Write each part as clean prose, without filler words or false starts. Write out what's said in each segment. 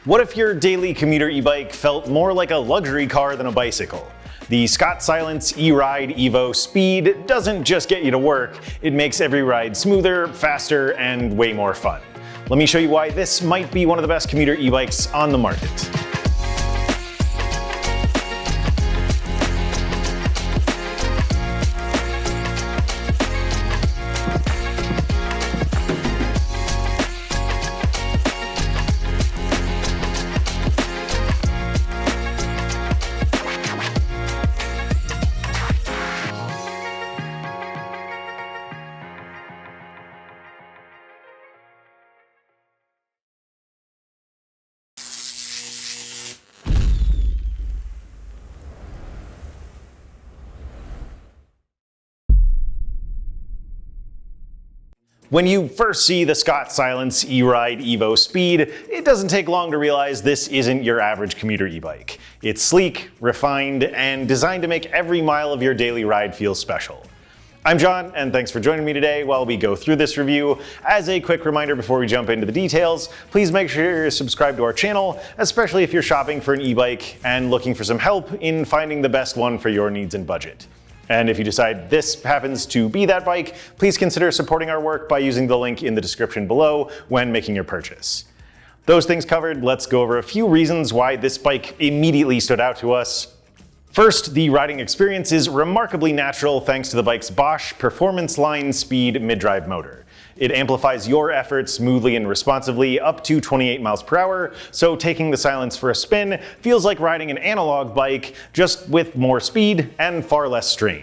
What if your daily commuter e-bike felt more like a luxury car than a bicycle? The Scott Silence eRIDE EVO Speed doesn't just get you to work, it makes every ride smoother, faster, and way more fun. Let me show you why this might be one of the best commuter e-bikes on the market. When you first see the Scott Silence eRIDE EVO Speed, it doesn't take long to realize this isn't your average commuter e-bike. It's sleek, refined, and designed to make every mile of your daily ride feel special. I'm John, and thanks for joining me today while we go through this review. As a quick reminder before we jump into the details, please make sure you're subscribed to our channel, especially if you're shopping for an e-bike and looking for some help in finding the best one for your needs and budget. And if you decide this happens to be that bike, please consider supporting our work by using the link in the description below when making your purchase. Those things covered, let's go over a few reasons why this bike immediately stood out to us. First, the riding experience is remarkably natural thanks to the bike's Bosch Performance Line Speed mid-drive motor. It amplifies your effort smoothly and responsively up to 28 miles per hour, so taking the Silence for a spin feels like riding an analog bike, just with more speed and far less strain.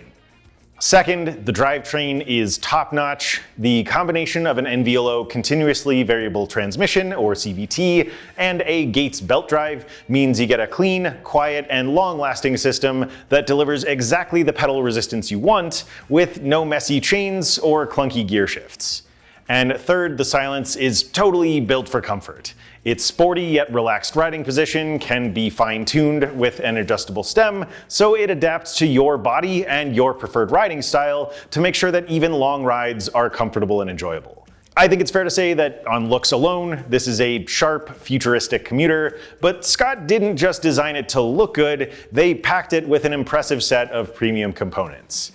Second, the drivetrain is top-notch. The combination of an Enviolo continuously variable transmission, or CVT, and a Gates belt drive means you get a clean, quiet, and long-lasting system that delivers exactly the pedal resistance you want, with no messy chains or clunky gear shifts. And third, the Silence is totally built for comfort. Its sporty yet relaxed riding position can be fine-tuned with an adjustable stem, so it adapts to your body and your preferred riding style to make sure that even long rides are comfortable and enjoyable. I think it's fair to say that on looks alone, this is a sharp, futuristic commuter, but Scott didn't just design it to look good, they packed it with an impressive set of premium components.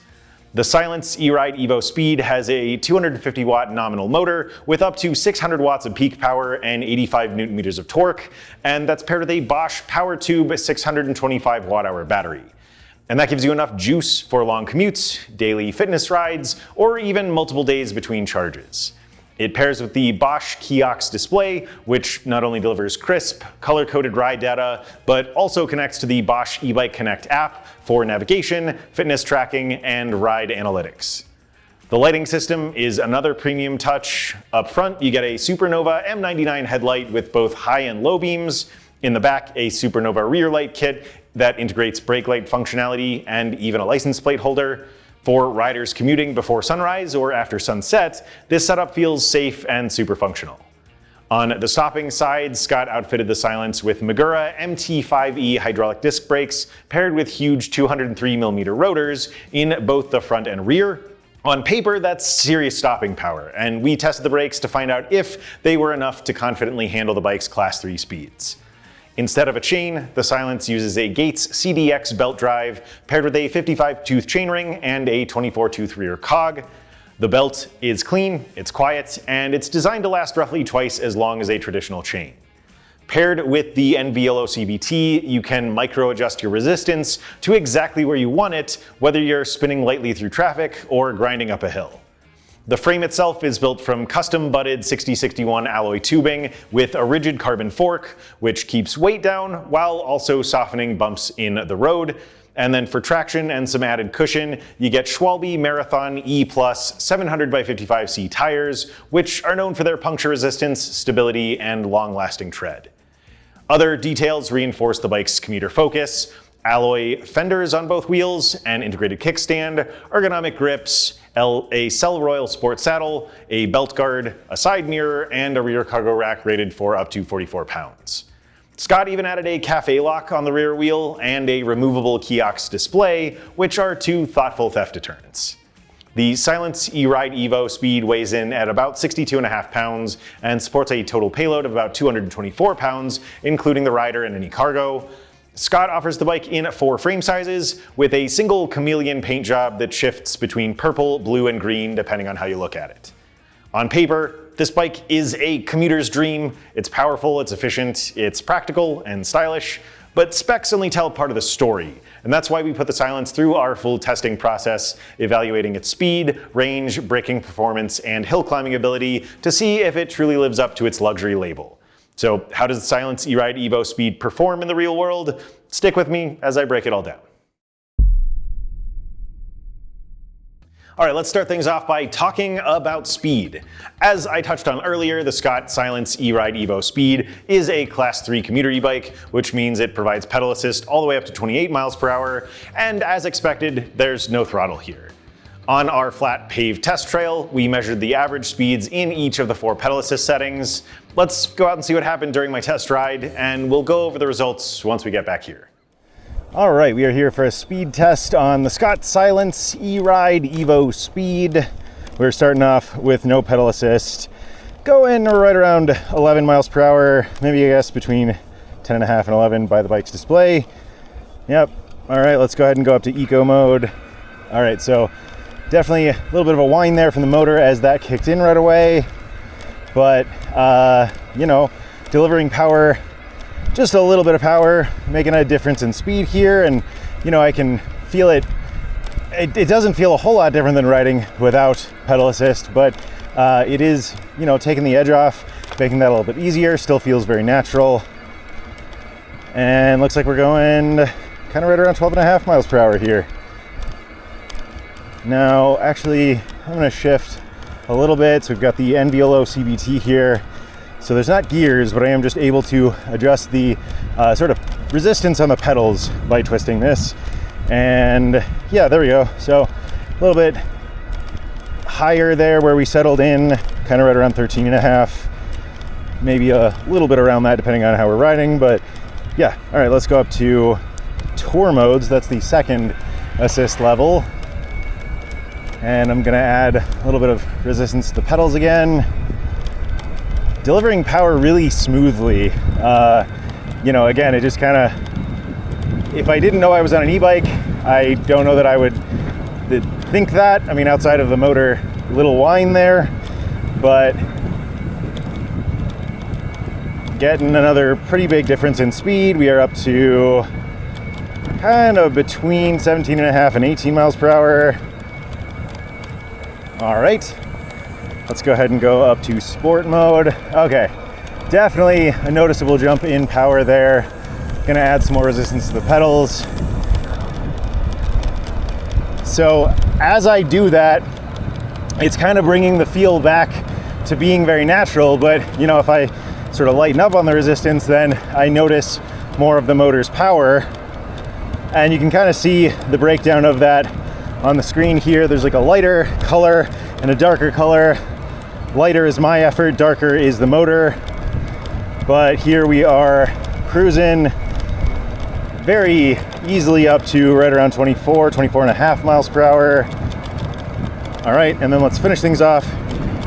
The Silence eRIDE EVO Speed has a 250 watt nominal motor with up to 600 watts of peak power and 85 newton meters of torque, and that's paired with a Bosch PowerTube 625 watt hour battery. And that gives you enough juice for long commutes, daily fitness rides, or even multiple days between charges. It pairs with the Bosch kiosk display, which not only delivers crisp, color-coded ride data, but also connects to the Bosch eBike Connect app for navigation, fitness tracking, and ride analytics. The lighting system is another premium touch. Up front, you get a Supernova M99 headlight with both high and low beams. In the back, a Supernova rear light kit that integrates brake light functionality and even a license plate holder. For riders commuting before sunrise or after sunset, this setup feels safe and super functional. On the stopping side, Scott outfitted the Silence with Magura MT5E hydraulic disc brakes paired with huge 203mm rotors in both the front and rear. On paper, that's serious stopping power, and we tested the brakes to find out if they were enough to confidently handle the bike's Class 3 speeds. Instead of a chain, the Silence uses a Gates CDX belt drive paired with a 55-tooth chainring and a 24-tooth rear cog. The belt is clean, it's quiet, and it's designed to last roughly twice as long as a traditional chain. Paired with the Enviolo CVT, you can micro-adjust your resistance to exactly where you want it, whether you're spinning lightly through traffic or grinding up a hill. The frame itself is built from custom butted 6061 alloy tubing with a rigid carbon fork, which keeps weight down while also softening bumps in the road. And then for traction and some added cushion, you get Schwalbe Marathon E+ 700x55C tires, which are known for their puncture resistance, stability, and long-lasting tread. Other details reinforce the bike's commuter focus: alloy fenders on both wheels, an integrated kickstand, ergonomic grips, a Cell Royal Sport saddle, a belt guard, a side mirror, and a rear cargo rack rated for up to 44 pounds. Scott even added a cafe lock on the rear wheel and a removable kiosk display, which are two thoughtful theft deterrents. The Silence eRIDE EVO Speed weighs in at about 62.5 pounds and supports a total payload of about 224 pounds, including the rider and any cargo. Scott offers the bike in 4 frame sizes, with a single chameleon paint job that shifts between purple, blue, and green depending on how you look at it. On paper, this bike is a commuter's dream. It's powerful, it's efficient, it's practical and stylish, but specs only tell part of the story. And that's why we put the Silence through our full testing process, evaluating its speed, range, braking performance, and hill climbing ability to see if it truly lives up to its luxury label. So how does the Silence eRIDE EVO Speed perform in the real world? Stick with me as I break it all down. All right, let's start things off by talking about speed. As I touched on earlier, the Scott Silence eRIDE EVO Speed is a Class 3 commuter e-bike, which means it provides pedal assist all the way up to 28 miles per hour, and as expected, there's no throttle here. On our flat paved test trail, we measured the average speeds in each of the 4 pedal assist settings. Let's go out and see what happened during my test ride, and we'll go over the results once we get back here. All right, we are here for a speed test on the Scott Silence eRIDE EVO Speed. We're starting off with no pedal assist, going right around 11 miles per hour, maybe I guess between 10.5 and 11 by the bike's display. Yep, all right, let's go ahead and go up to eco mode. All right, so definitely a little bit of a whine there from the motor as that kicked in right away, but you know, delivering power, just a little bit of power, making a difference in speed here. And you know, I can feel it. It doesn't feel a whole lot different than riding without pedal assist, but it is, you know, taking the edge off, making that a little bit easier. Still feels very natural. And looks like we're going kind of right around 12.5 miles per hour here. Now, actually, I'm going to shift a little bit. So we've got the Enviolo CVT here. So there's not gears, but I am just able to adjust the sort of resistance on the pedals by twisting this. And yeah, there we go. So a little bit higher there where we settled in, kind of right around 13.5, maybe a little bit around that depending on how we're riding. But yeah, all right, let's go up to tour modes. That's the second assist level. And I'm gonna add a little bit of resistance to the pedals again. Delivering power really smoothly. You know, again, it just kind of, if I didn't know I was on an e-bike, I don't know that I would think that. I mean, outside of the motor, little whine there, but getting another pretty big difference in speed. We are up to kind of between 17.5 and 18 miles per hour. All right. Let's go ahead and go up to sport mode. Okay, definitely a noticeable jump in power there. Gonna add some more resistance to the pedals. So as I do that, it's kind of bringing the feel back to being very natural, but you know, if I sort of lighten up on the resistance, then I notice more of the motor's power. And you can kind of see the breakdown of that on the screen here. There's like a lighter color and a darker color. Lighter is my effort, darker is the motor. But here we are cruising very easily up to right around 24.5 miles per hour. All right, and then let's finish things off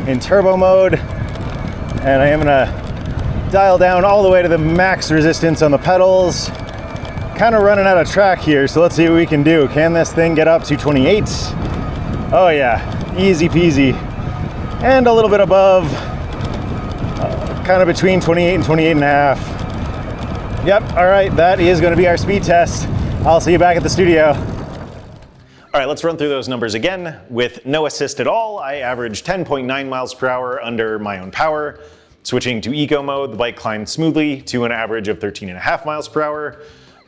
in turbo mode. And I am gonna dial down all the way to the max resistance on the pedals. Kind of running out of track here, so let's see what we can do. Can this thing get up to 28? Oh yeah, easy peasy. And a little bit above, kind of between 28 and 28.5. Yep, all right, that is gonna be our speed test. I'll see you back at the studio. All right, let's run through those numbers again. With no assist at all, I averaged 10.9 miles per hour under my own power. Switching to eco mode, the bike climbed smoothly to an average of 13.5 miles per hour.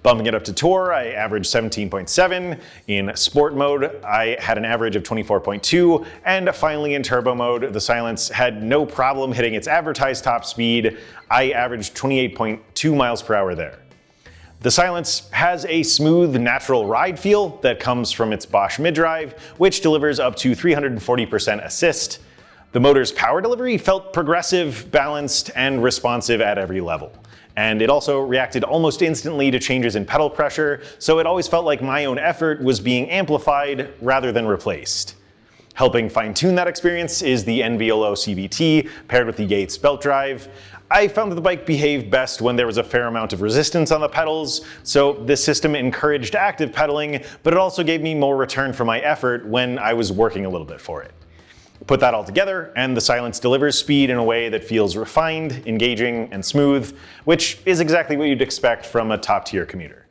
Bumping it up to tour, I averaged 17.7. In sport mode, I had an average of 24.2. And finally in turbo mode, the Silence had no problem hitting its advertised top speed. I averaged 28.2 miles per hour there. The Silence has a smooth, natural ride feel that comes from its Bosch mid-drive, which delivers up to 340% assist. The motor's power delivery felt progressive, balanced, and responsive at every level. And it also reacted almost instantly to changes in pedal pressure, so it always felt like my own effort was being amplified rather than replaced. Helping fine-tune that experience is the Enviolo CVT paired with the Yates belt drive. I found that the bike behaved best when there was a fair amount of resistance on the pedals, so this system encouraged active pedaling, but it also gave me more return for my effort when I was working a little bit for it. Put that all together, and the Silence delivers speed in a way that feels refined, engaging, and smooth, which is exactly what you'd expect from a top-tier commuter.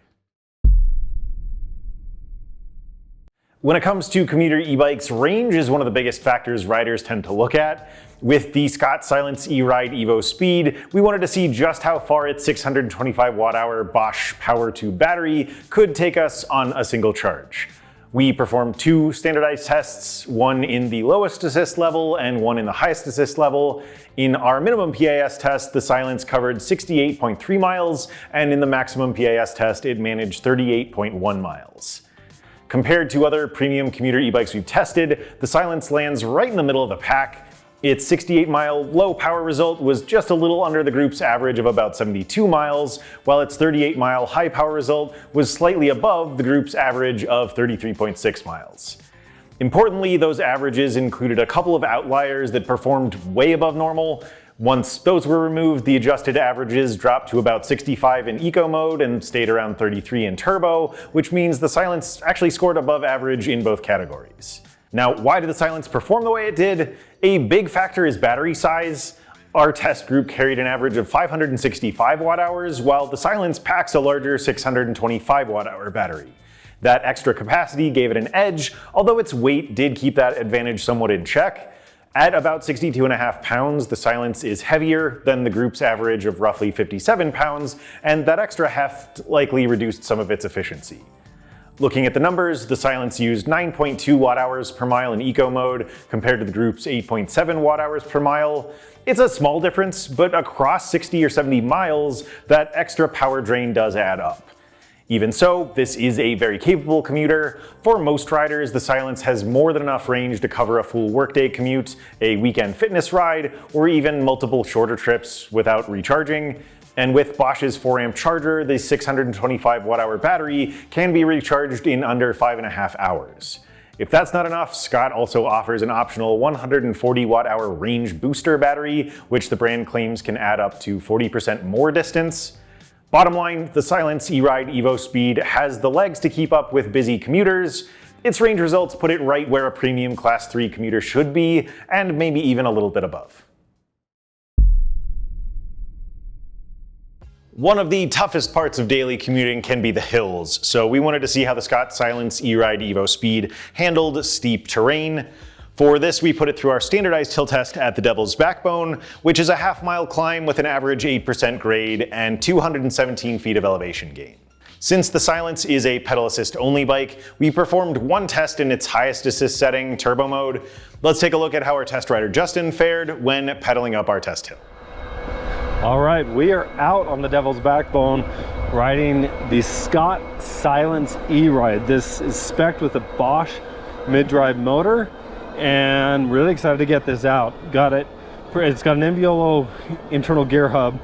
When it comes to commuter e-bikes, range is one of the biggest factors riders tend to look at. With the Scott Silence eRIDE EVO Speed, we wanted to see just how far its 625 watt-hour Bosch PowerTube battery could take us on a single charge. We performed 2 standardized tests, one in the lowest assist level and one in the highest assist level. In our minimum PAS test, the Silence covered 68.3 miles, and in the maximum PAS test, it managed 38.1 miles. Compared to other premium commuter e-bikes we've tested, the Silence lands right in the middle of the pack. Its 68-mile low power result was just a little under the group's average of about 72 miles, while its 38-mile high power result was slightly above the group's average of 33.6 miles. Importantly, those averages included a couple of outliers that performed way above normal. Once those were removed, the adjusted averages dropped to about 65 in eco mode and stayed around 33 in turbo, which means the Silence actually scored above average in both categories. Now, why did the Silence perform the way it did? A big factor is battery size. Our test group carried an average of 565 watt-hours, while the Silence packs a larger 625 watt-hour battery. That extra capacity gave it an edge, although its weight did keep that advantage somewhat in check. At about 62.5 pounds, the Silence is heavier than the group's average of roughly 57 pounds, and that extra heft likely reduced some of its efficiency. Looking at the numbers, the Silence used 9.2 watt-hours per mile in eco mode compared to the group's 8.7 watt-hours per mile. It's a small difference, but across 60 or 70 miles, that extra power drain does add up. Even so, this is a very capable commuter. For most riders, the Silence has more than enough range to cover a full workday commute, a weekend fitness ride, or even multiple shorter trips without recharging. And with Bosch's 4-amp charger, the 625 watt-hour battery can be recharged in under 5.5 hours. If that's not enough, Scott also offers an optional 140 watt-hour range booster battery, which the brand claims can add up to 40% more distance. Bottom line, the Silence eRIDE EVO Speed has the legs to keep up with busy commuters. Its range results put it right where a premium Class 3 commuter should be, and maybe even a little bit above. One of the toughest parts of daily commuting can be the hills, so we wanted to see how the Scott Silence eRIDE EVO Speed handled steep terrain. For this, we put it through our standardized hill test at the Devil's Backbone, which is a half-mile climb with an average 8% grade and 217 feet of elevation gain. Since the Silence is a pedal assist only bike, we performed one test in its highest assist setting, turbo mode. Let's take a look at how our test rider Justin fared when pedaling up our test hill. All right, we are out on the Devil's Backbone riding the Scott Silence eRIDE. This is spec'd with a Bosch mid-drive motor, and really excited to get this out. It's got an Enviolo internal gear hub,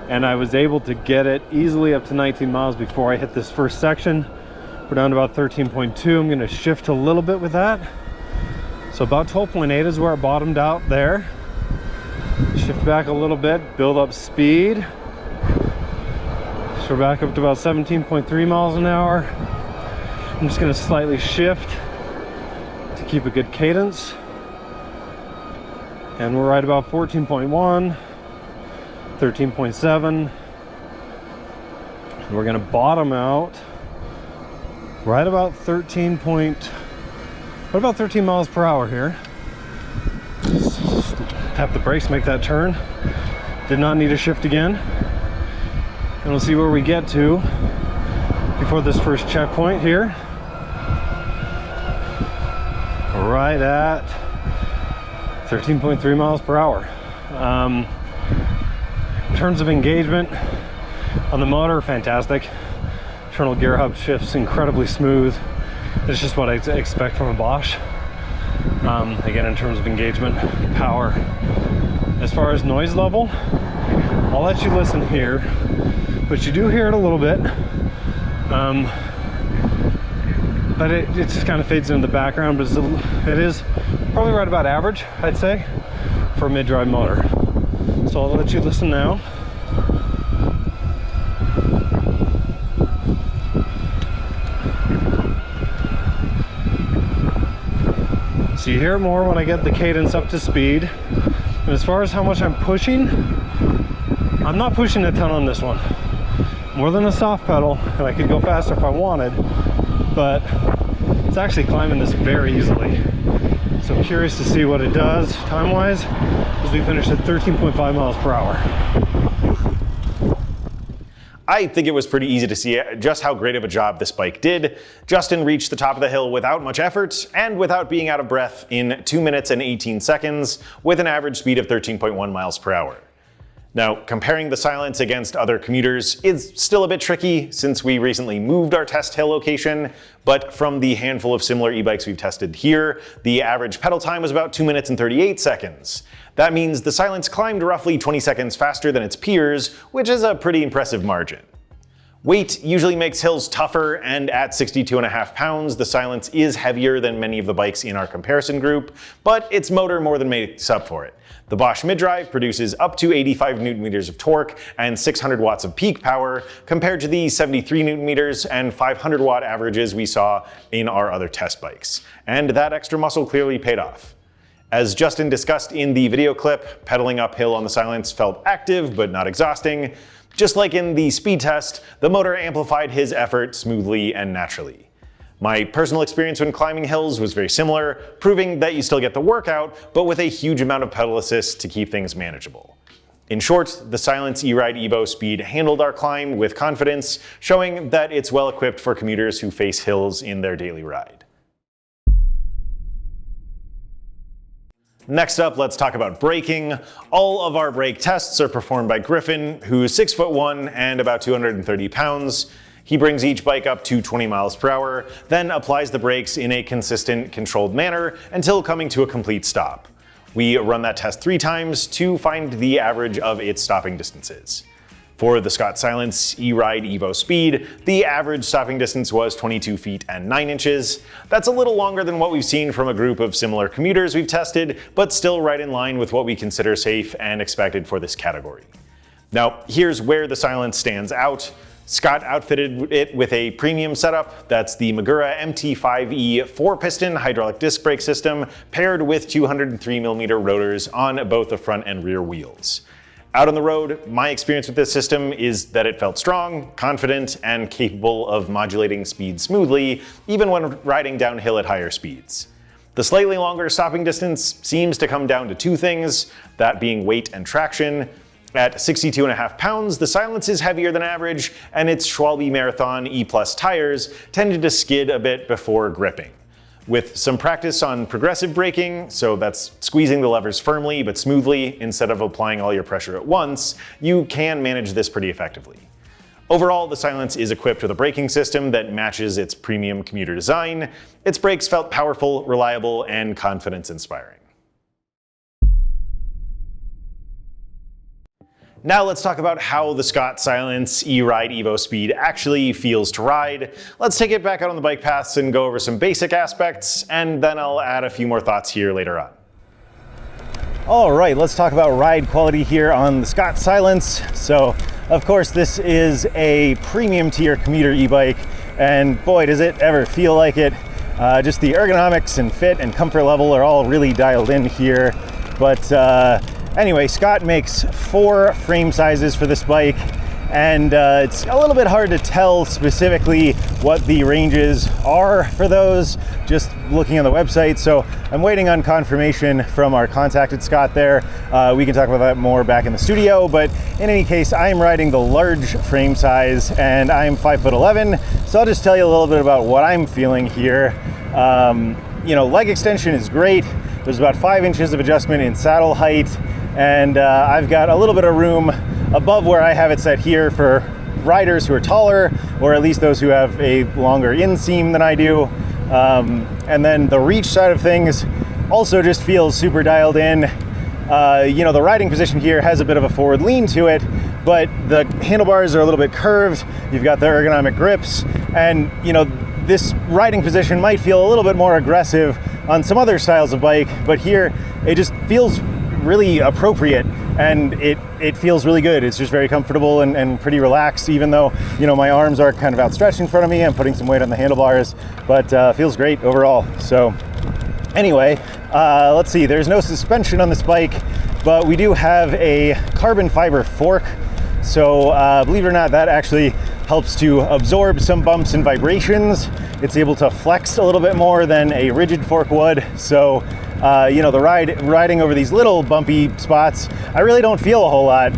and I was able to get it easily up to 19 miles before I hit this first section. We're down to about 13.2. I'm going to shift a little bit with that. So about 12.8 is where I bottomed out there. Shift back a little bit, build up speed. So we're back up to about 17.3 miles an hour. I'm just going to slightly shift to keep a good cadence. And we're right about 14.1, 13.7. We're going to bottom out right about 13 miles per hour here. Tap the brakes, make that turn. Did not need to shift again. And we'll see where we get to before this first checkpoint here. Right at 13.3 miles per hour. In terms of engagement on the motor, fantastic. Internal gear hub shifts incredibly smooth. It's just what I expect from a Bosch. Again, in terms of engagement, power. As far as noise level, I'll let you listen here, but you do hear it a little bit. But it just kind of fades into the background, but it is Probably right about average, I'd say, for a mid-drive motor. So I'll let you listen now. So you hear it more when I get the cadence up to speed. And as far as how much I'm pushing, I'm not pushing a ton on this one. More than a soft pedal, and I could go faster if I wanted, but it's actually climbing this very easily. So I'm curious to see what it does time-wise, as we finished at 13.5 miles per hour. I think it was pretty easy to see just how great of a job this bike did. Justin reached the top of the hill without much effort and without being out of breath in 2 minutes and 18 seconds with an average speed of 13.1 miles per hour. Now, comparing the Silence against other commuters is still a bit tricky since we recently moved our test hill location, but from the handful of similar e-bikes we've tested here, the average pedal time was about 2 minutes and 38 seconds. That means the Silence climbed roughly 20 seconds faster than its peers, which is a pretty impressive margin. Weight usually makes hills tougher, and at 62.5 pounds, the Silence is heavier than many of the bikes in our comparison group, but its motor more than makes up for it. The Bosch mid-drive produces up to 85 Nm of torque and 600 watts of peak power, compared to the 73 Nm and 500 watt averages we saw in our other test bikes. And that extra muscle clearly paid off. As Justin discussed in the video clip, pedaling uphill on the Silence felt active but not exhausting. Just like in the speed test, the motor amplified his effort smoothly and naturally. My personal experience when climbing hills was very similar, proving that you still get the workout, but with a huge amount of pedal assist to keep things manageable. In short, the Silence eRIDE EVO Speed handled our climb with confidence, showing that it's well equipped for commuters who face hills in their daily ride. Next up, let's talk about braking. All of our brake tests are performed by Griffin, who's 6'1" and about 230 pounds. He brings each bike up to 20 miles per hour, then applies the brakes in a consistent, controlled manner until coming to a complete stop. We run that test 3 times to find the average of its stopping distances. For the Scott Silence eRIDE EVO Speed, the average stopping distance was 22 feet and 9 inches. That's a little longer than what we've seen from a group of similar commuters we've tested, but still right in line with what we consider safe and expected for this category. Now, here's where the Silence stands out. Scott outfitted it with a premium setup. That's the Magura MT5E 4-piston hydraulic disc brake system paired with 203mm rotors on both the front and rear wheels. Out on the road, my experience with this system is that it felt strong, confident, and capable of modulating speed smoothly, even when riding downhill at higher speeds. The slightly longer stopping distance seems to come down to 2 things, that being weight and traction. At 62.5 pounds, the Silence is heavier than average, and its Schwalbe Marathon E+ tires tended to skid a bit before gripping. With some practice on progressive braking, so that's squeezing the levers firmly but smoothly instead of applying all your pressure at once, you can manage this pretty effectively. Overall, the Silence is equipped with a braking system that matches its premium commuter design. Its brakes felt powerful, reliable, and confidence-inspiring. Now let's talk about how the Scott Silence eRIDE EVO Speed actually feels to ride. Let's take it back out on the bike paths and go over some basic aspects, and then I'll add a few more thoughts here later on. All right, let's talk about ride quality here on the Scott Silence. So, of course, this is a premium tier commuter e-bike, and boy, does it ever feel like it. Just the ergonomics and fit and comfort level are all really dialed in here. But anyway, Scott makes 4 frame sizes for this bike, and it's a little bit hard to tell specifically what the ranges are for those, just looking on the website. So I'm waiting on confirmation from our contact at Scott there. We can talk about that more back in the studio, but in any case, I'm riding the large frame size, and I'm 5'11", so I'll just tell you a little bit about what I'm feeling here. You know, leg extension is great. There's about 5 inches of adjustment in saddle height, and I've got a little bit of room above where I have it set here for riders who are taller, or at least those who have a longer inseam than I do. And then the reach side of things also just feels super dialed in. You know, the riding position here has a bit of a forward lean to it, but the handlebars are a little bit curved. You've got the ergonomic grips, and you know, this riding position might feel a little bit more aggressive on some other styles of bike, but here it just feels really appropriate, and it feels really good. It's just very comfortable and pretty relaxed, even though, you know, my arms are kind of outstretched in front of me. I'm putting some weight on the handlebars, but feels great overall. So anyway, let's see, there's no suspension on this bike, but we do have a carbon fiber fork. So believe it or not, that actually helps to absorb some bumps and vibrations. It's able to flex a little bit more than a rigid fork would. So you know, riding over these little bumpy spots, I really don't feel a whole lot.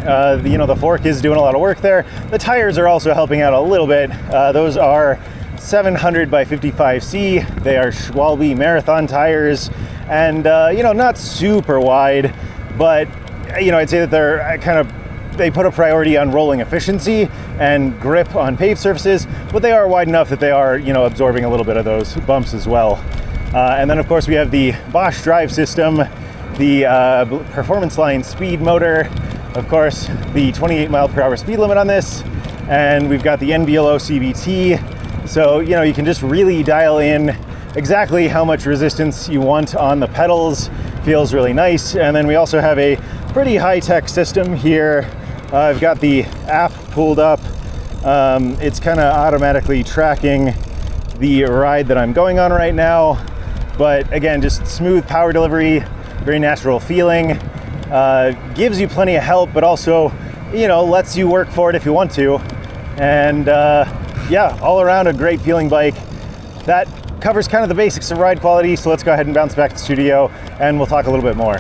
You know, the fork is doing a lot of work there. The tires are also helping out a little bit. Those are 700 by 55C. They are Schwalbe marathon tires, and you know, not super wide, but you know, I'd say that they're they put a priority on rolling efficiency and grip on paved surfaces, but they are wide enough that they are, you know, absorbing a little bit of those bumps as well. And then of course we have the Bosch drive system, the Performance Line Speed motor, of course the 28 mile per hour speed limit on this, and we've got the Enviolo CVT. So, you know, you can just really dial in exactly how much resistance you want on the pedals. Feels really nice. And then we also have a pretty high-tech system here. I've got the app pulled up. It's kind of automatically tracking the ride that I'm going on right now. But again, just smooth power delivery, very natural feeling. Gives you plenty of help, but also, you know, lets you work for it if you want to. And yeah, all around a great feeling bike. That covers kind of the basics of ride quality. So let's go ahead and bounce back to the studio and we'll talk a little bit more.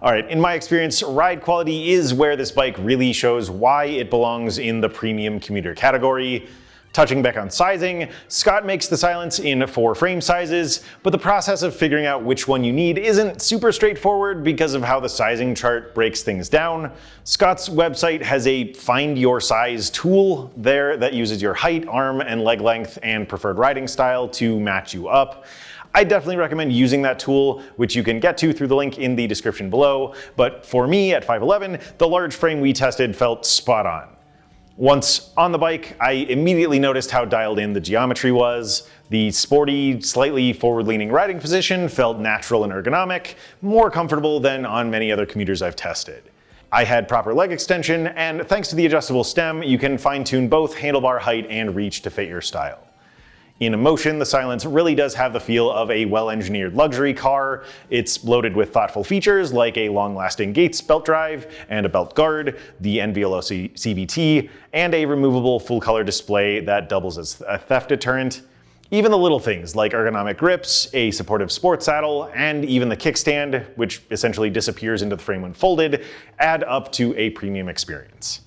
All right, in my experience, ride quality is where this bike really shows why it belongs in the premium commuter category. Touching back on sizing, Scott makes the Silence in 4 frame sizes, but the process of figuring out which one you need isn't super straightforward because of how the sizing chart breaks things down. Scott's website has a find your size tool there that uses your height, arm, and leg length and preferred riding style to match you up. I definitely recommend using that tool, which you can get to through the link in the description below, but for me at 5'11", the large frame we tested felt spot on. Once on the bike, I immediately noticed how dialed in the geometry was. The sporty, slightly forward-leaning riding position felt natural and ergonomic, more comfortable than on many other commuters I've tested. I had proper leg extension, and thanks to the adjustable stem, you can fine-tune both handlebar height and reach to fit your style. In motion, the Silence really does have the feel of a well-engineered luxury car. It's loaded with thoughtful features like a long-lasting Gates belt drive and a belt guard, the Enviolo CVT, and a removable full-color display that doubles as a theft deterrent. Even the little things like ergonomic grips, a supportive sports saddle, and even the kickstand, which essentially disappears into the frame when folded, add up to a premium experience.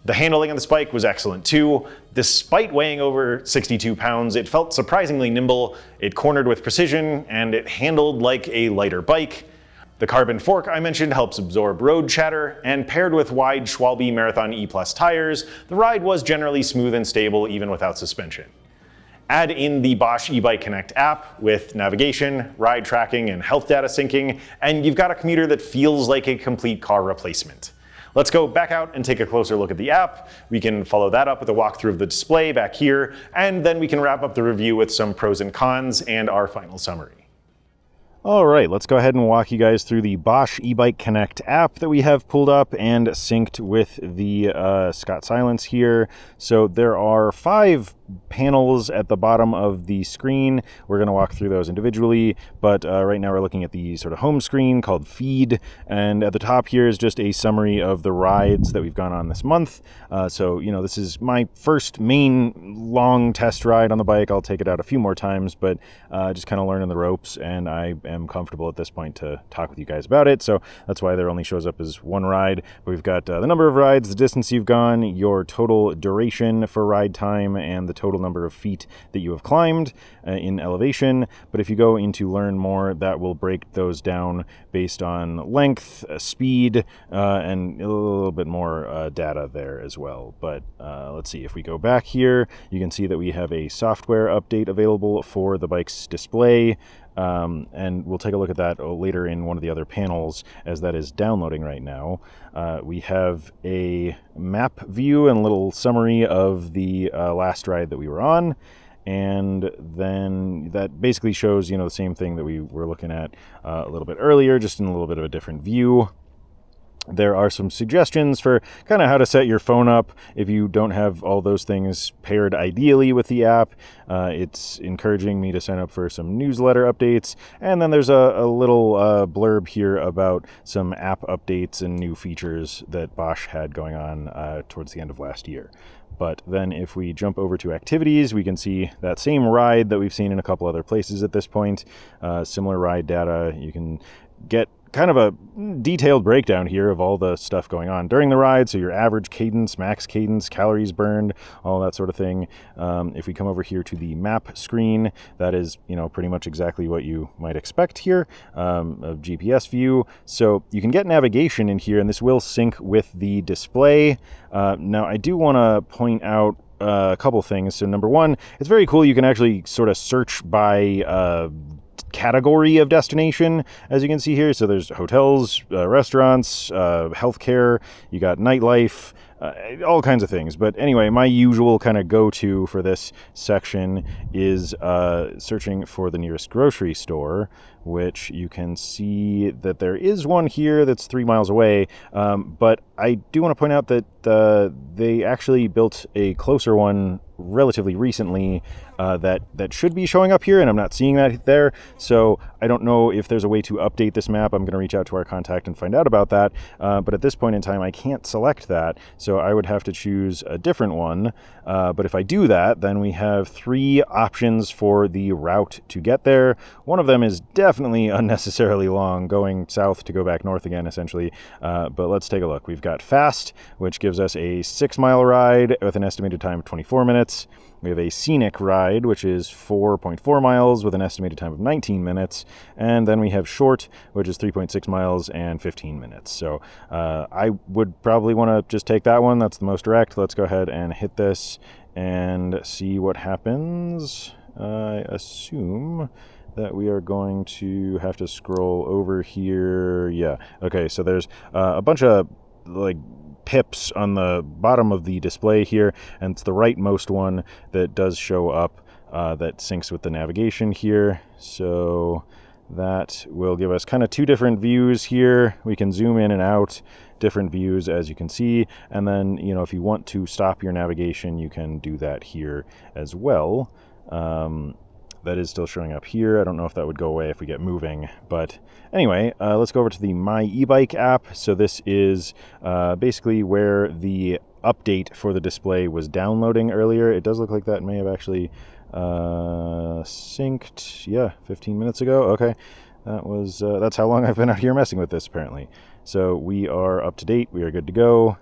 The handling of this bike was excellent too. Despite weighing over 62 pounds, it felt surprisingly nimble, it cornered with precision, and it handled like a lighter bike. The carbon fork I mentioned helps absorb road chatter, and paired with wide Schwalbe Marathon E+ tires, the ride was generally smooth and stable even without suspension. Add in the Bosch eBike Connect app with navigation, ride tracking, and health data syncing, and you've got a commuter that feels like a complete car replacement. Let's go back out and take a closer look at the app. We can follow that up with a walkthrough of the display back here, and then we can wrap up the review with some pros and cons and our final summary. All right, let's go ahead and walk you guys through the Bosch eBike Connect app that we have pulled up and synced with the Scott Silence here. So there are 5 panels at the bottom of the screen. We're going to walk through those individually, but right now we're looking at the sort of home screen called Feed, and at the top here is just a summary of the rides that we've gone on this month. So, you know, this is my first main long test ride on the bike. I'll take it out a few more times, but just kind of learning the ropes, and I am comfortable at this point to talk with you guys about it. So that's why there only shows up as 1 ride. But we've got the number of rides, the distance you've gone, your total duration for ride time, and the total number of feet that you have climbed in elevation. But if you go into learn more, that will break those down based on length, speed, and a little bit more data there as well. But let's see, if we go back here, you can see that we have a software update available for the bike's display. And we'll take a look at that later in one of the other panels as that is downloading right now. We have a map view and a little summary of the last ride that we were on. And then that basically shows, the same thing that we were looking at a little bit earlier, just in a little bit of a different view. There are some suggestions for kind of how to set your phone up if you don't have all those things paired ideally with the app. It's encouraging me to sign up for some newsletter updates. And then there's a little blurb here about some app updates and new features that Bosch had going on towards the end of last year. But then if we jump over to activities, we can see that same ride that we've seen in a couple other places at this point. Similar ride data. You can get kind of a detailed breakdown here of all the stuff going on during the ride. So your average cadence, max cadence, calories burned, all that sort of thing. If we come over here to the map screen, that is, pretty much exactly what you might expect here, a GPS view. So you can get navigation in here, and this will sync with the display. Now, I do want to point out a couple things. So number one, it's very cool. You can actually sort of search by category of destination, as you can see here. So there's hotels, restaurants, healthcare, you got nightlife, all kinds of things. But anyway, my usual kind of go-to for this section is searching for the nearest grocery store, which you can see that there is one here that's 3 miles away. But I do want to point out that they actually built a closer one relatively recently that should be showing up here, and I'm not seeing that there. So I don't know if there's a way to update this map. I'm going to reach out to our contact and find out about that. But at this point in time, I can't select that. So I would have to choose a different one. But if I do that, then we have 3 options for the route to get there. One of them is definitely unnecessarily long, going south to go back north again, essentially. But let's take a look. We've got fast, which gives us a 6-mile ride with an estimated time of 24 minutes. We have a scenic ride, which is 4.4 miles with an estimated time of 19 minutes. And then we have short, which is 3.6 miles and 15 minutes. So I would probably want to just take that one. That's the most direct. Let's go ahead and hit this and see what happens. I assume that we are going to have to scroll over here. Yeah. Okay, so there's a bunch of pips on the bottom of the display here, and it's the rightmost one that does show up that syncs with the navigation here. So that will give us kind of 2 different views here. We can zoom in and out, different views, as you can see. And then, if you want to stop your navigation, you can do that here as well. That is still showing up here. I don't know if that would go away if we get moving. But anyway, let's go over to the My eBike app. So this is basically where the update for the display was downloading earlier. It does look like that may have actually synced, 15 minutes ago. Okay, that's how long I've been out here messing with this, apparently. So we are up to date. We are good to go.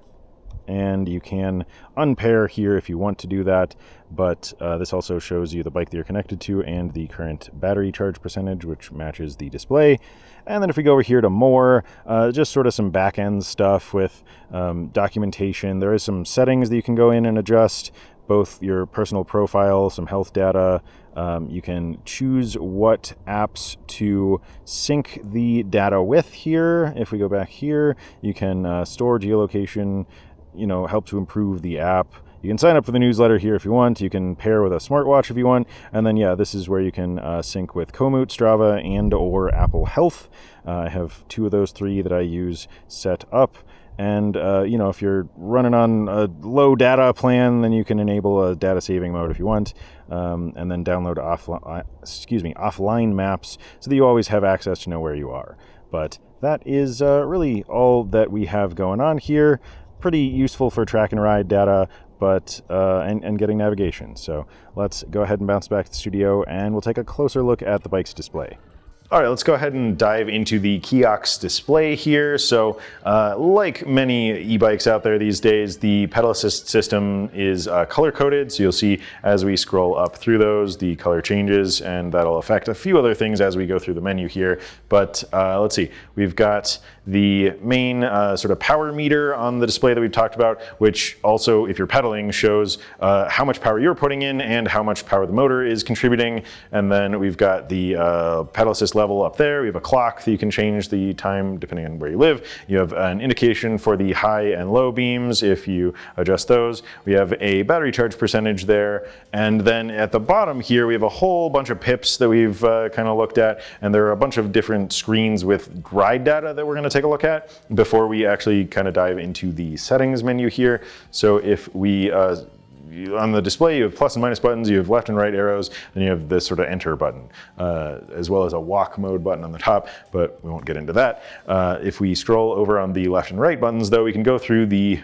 And you can unpair here if you want to do that, but this also shows you the bike that you're connected to and the current battery charge percentage, which matches the display. And then if we go over here to more, just sort of some back-end stuff with documentation. There is some settings that you can go in and adjust, both your personal profile, some health data. You can choose what apps to sync the data with here. If we go back here, you can store geolocation, help to improve the app. You can sign up for the newsletter here if you want. You can pair with a smartwatch if you want. And then, this is where you can sync with Komoot, Strava, and or Apple Health. I have 2 of those 3 that I use set up. And, if you're running on a low data plan, then you can enable a data saving mode if you want. And then download offline maps so that you always have access to know where you are. But that is really all that we have going on here. Pretty useful for track and ride data, but and getting navigation. So let's go ahead and bounce back to the studio, and we'll take a closer look at the bike's display. All right, let's go ahead and dive into the kiosk display here. So like many e-bikes out there these days, the pedal assist system is color-coded. So you'll see as we scroll up through those, the color changes, and that'll affect a few other things as we go through the menu here. But let's see, we've got the main sort of power meter on the display that we've talked about, which also, if you're pedaling, shows how much power you're putting in and how much power the motor is contributing. And then we've got the pedal assist this level up there. We have a clock that you can change the time depending on where you live. You have an indication for the high and low beams if you adjust those. We have a battery charge percentage there. And then at the bottom here, we have a whole bunch of pips that we've kind of looked at. And there are a bunch of different screens with ride data that we're going to take a look at before we actually kind of dive into the settings menu here. So if we on the display, you have plus and minus buttons, you have left and right arrows, then you have this sort of enter button, as well as a walk mode button on the top, but we won't get into that. If we scroll over on the left and right buttons, though, we can go through the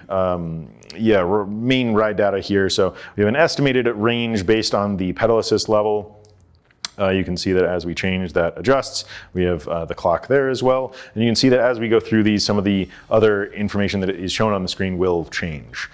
main ride data here. So we have an estimated range based on the pedal assist level. You can see that as we change, that adjusts. We have the clock there as well. And you can see that as we go through these, some of the other information that is shown on the screen will change.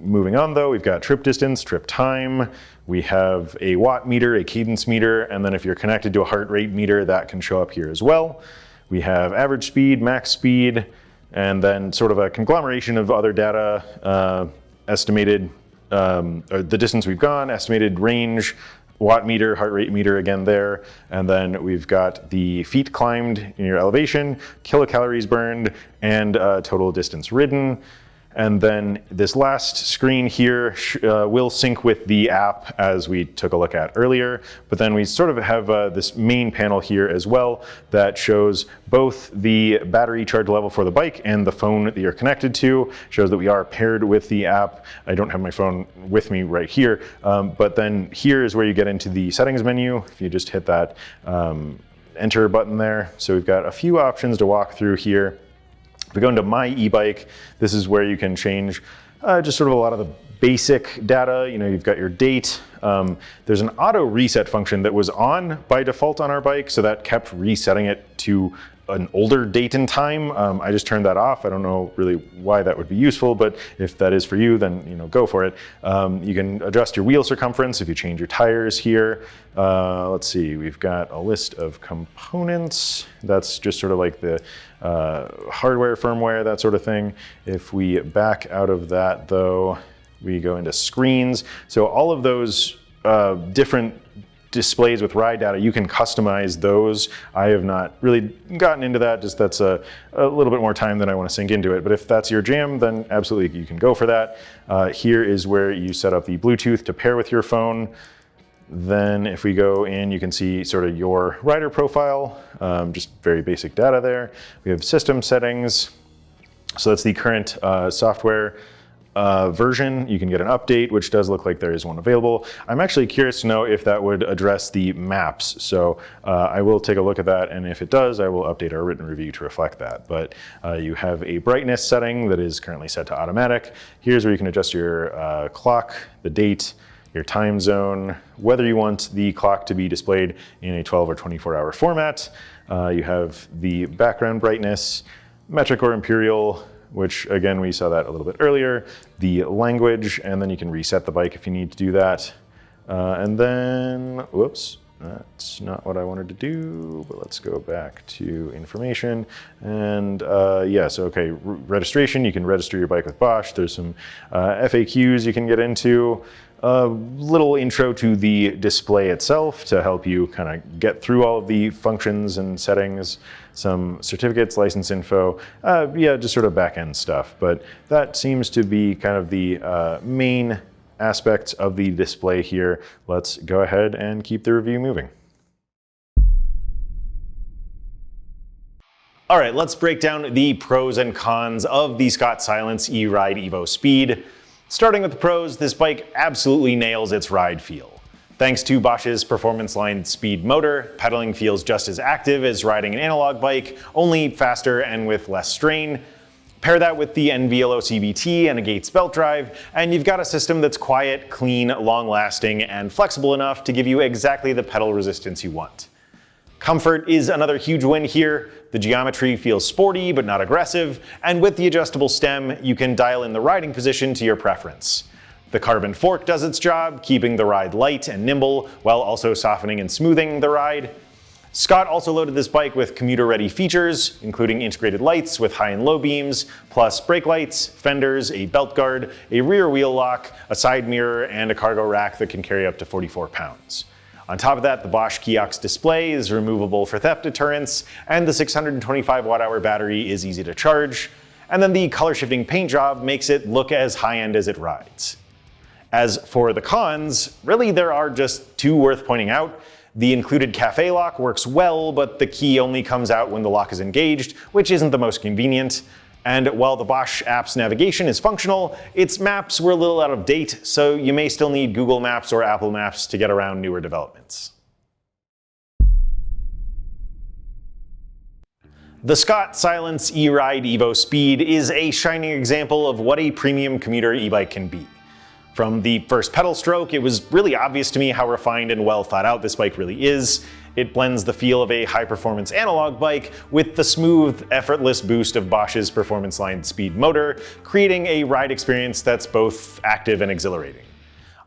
Moving on though, we've got trip distance, trip time, we have a watt meter, a cadence meter, and then if you're connected to a heart rate meter, that can show up here as well. We have average speed, max speed, and then sort of a conglomeration of other data, estimated, or the distance we've gone, estimated range, watt meter, heart rate meter again there, and then we've got the feet climbed in your elevation, kilocalories burned, and total distance ridden. And then this last screen here will sync with the app as we took a look at earlier. But then we sort of have this main panel here as well that shows both the battery charge level for the bike and the phone that you're connected to. Shows that we are paired with the app. I don't have my phone with me right here, but then here is where you get into the settings menu. If you just hit that enter button there. So we've got a few options to walk through here. If we go into My e-bike, this is where you can change just sort of a lot of the basic data. You know, you've got your date. There's an auto reset function that was on by default on our bike, so that kept resetting it to an older date and time. I just turned that off. I don't know really why that would be useful, but if that is for you, then go for it. You can adjust your wheel circumference if you change your tires here. Let's see, we've got a list of components. That's just sort of like the hardware, firmware, that sort of thing. If we back out of that though, we go into screens. So all of those different displays with ride data, you can customize those. I have not really gotten into that, just that's a little bit more time than I want to sink into it. But if that's your jam, then absolutely you can go for that. Here is where you set up the Bluetooth to pair with your phone. Then if we go in, you can see sort of your rider profile, just very basic data there. We have system settings. So that's the current software version. You can get an update, which does look like there is one available. I'm actually curious to know if that would address the maps. So I will take a look at that, and if it does, I will update our written review to reflect that. But you have a brightness setting that is currently set to automatic. Here's where you can adjust your clock, the date, your time zone, whether you want the clock to be displayed in a 12 or 24-hour format. You have the background brightness, metric or imperial, which again, we saw that a little bit earlier, the language, and then you can reset the bike if you need to do that. And then, whoops, that's not what I wanted to do, but let's go back to information. And yeah, so okay, registration, you can register your bike with Bosch. There's some FAQs you can get into. A little intro to the display itself to help you kind of get through all of the functions and settings, some certificates, license info, yeah, just sort of back-end stuff. But that seems to be kind of the main aspects of the display here. Let's go ahead and keep the review moving. All right, let's break down the pros and cons of the Scott Silence eRIDE EVO Speed. Starting with the pros, this bike absolutely nails its ride feel. Thanks to Bosch's Performance Line Speed motor, pedaling feels just as active as riding an analog bike, only faster and with less strain. Pair that with the Enviolo CVT and a Gates belt drive, and you've got a system that's quiet, clean, long-lasting, and flexible enough to give you exactly the pedal resistance you want. Comfort is another huge win here. The geometry feels sporty but not aggressive, and with the adjustable stem, you can dial in the riding position to your preference. The carbon fork does its job, keeping the ride light and nimble while also softening and smoothing the ride. Scott also loaded this bike with commuter-ready features, including integrated lights with high and low beams, plus brake lights, fenders, a belt guard, a rear wheel lock, a side mirror, and a cargo rack that can carry up to 44 pounds. On top of that, the Bosch kiosk display is removable for theft deterrence, and the 625 watt-hour battery is easy to charge. And then the color-shifting paint job makes it look as high-end as it rides. As for the cons, really there are just two worth pointing out. The included cafe lock works well, but the key only comes out when the lock is engaged, which isn't the most convenient. And while the Bosch app's navigation is functional, its maps were a little out of date, so you may still need Google Maps or Apple Maps to get around newer developments. The Scott Silence eRIDE EVO Speed is a shining example of what a premium commuter e-bike can be. From the first pedal stroke, it was really obvious to me how refined and well thought out this bike really is. It blends the feel of a high-performance analog bike with the smooth, effortless boost of Bosch's Performance Line Speed motor, creating a ride experience that's both active and exhilarating.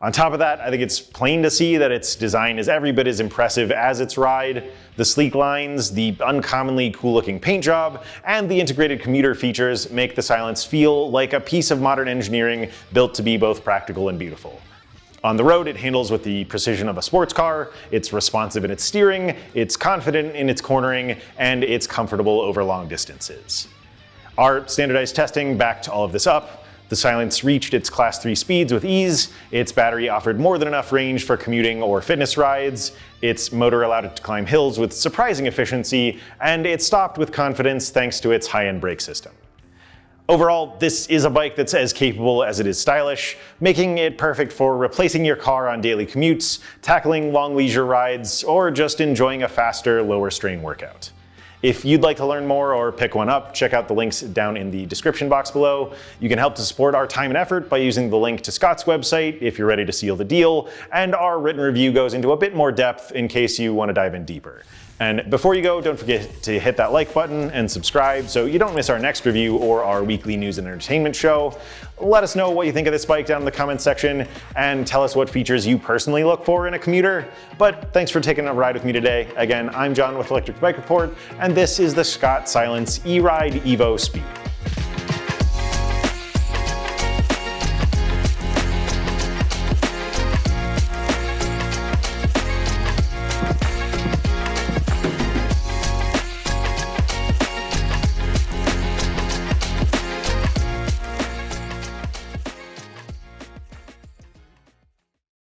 On top of that, I think it's plain to see that its design is every bit as impressive as its ride. The sleek lines, the uncommonly cool-looking paint job, and the integrated commuter features make the Silence feel like a piece of modern engineering built to be both practical and beautiful. On the road, it handles with the precision of a sports car, it's responsive in its steering, it's confident in its cornering, and it's comfortable over long distances. Our standardized testing backed all of this up. The Silence reached its Class 3 speeds with ease, its battery offered more than enough range for commuting or fitness rides, its motor allowed it to climb hills with surprising efficiency, and it stopped with confidence thanks to its high-end brake system. Overall, this is a bike that's as capable as it is stylish, making it perfect for replacing your car on daily commutes, tackling long leisure rides, or just enjoying a faster, lower strain workout. If you'd like to learn more or pick one up, check out the links down in the description box below. You can help to support our time and effort by using the link to Scott's website if you're ready to seal the deal, and our written review goes into a bit more depth in case you want to dive in deeper. And before you go, don't forget to hit that like button and subscribe so you don't miss our next review or our weekly news and entertainment show. Let us know what you think of this bike down in the comments section, and tell us what features you personally look for in a commuter. But thanks for taking a ride with me today. Again, I'm John with Electric Bike Report, and this is the Scott Silence eRIDE EVO Speed.